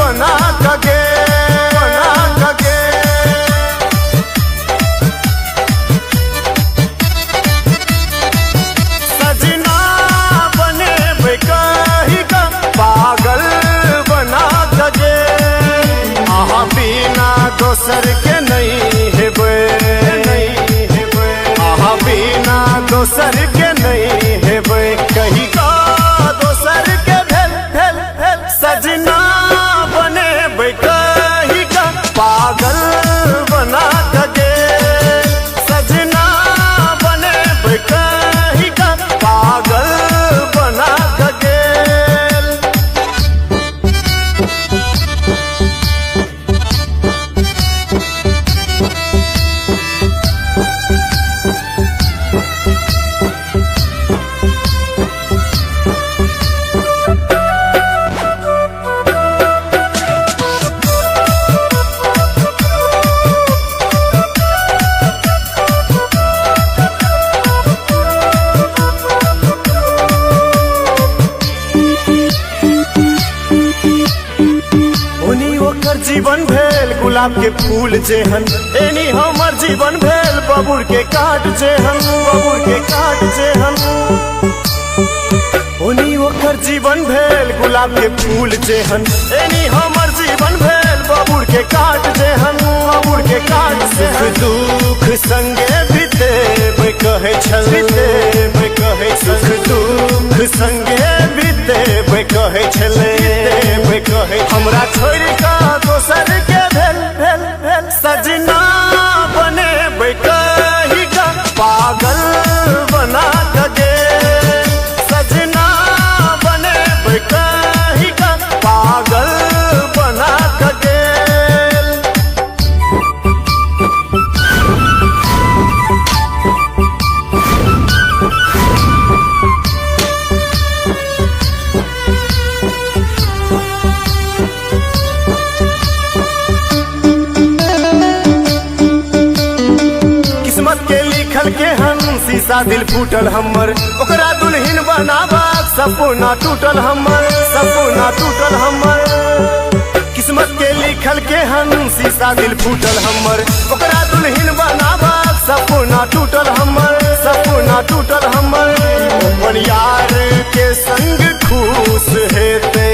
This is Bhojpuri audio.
बना कगे सजना बने कही का पागल बना कगे आहा बिना दोसर के नहीं हेबे आहा बिना दोसर के नहीं हेबे कही का दोसर के भेल सजना बने कही का पागल बना कगे सजना बने कही का पागल बना कगे जीवन भेल गुलाब के फूल जेहन एनी हमर जीवन भेल बबूर के काट जेहन ओनी ओकर जीवन भेल गुलाब के फूल जेहन एनी हमर जीवन भेल बबूर के काट जेहन सुख दुख संगे बीतेबै कहै छल सुख दुख संगे बीतेबै कहै छलै हमरा छोड़ि कऽ दोसर के भेल सजना बने कही का पागल बना कगे सजना बने कही का पागल बना कगे के हम शीशा दिल फूटल हमर ओकरा दुल्हन बनाबाक सपना टूटल हमर किस्मत के लिखल के हम शीशा दिल फूटल हमर ओकरा दुल्हन बनाबाक सपना टूटल हमर अपन यार के संग खुश हेते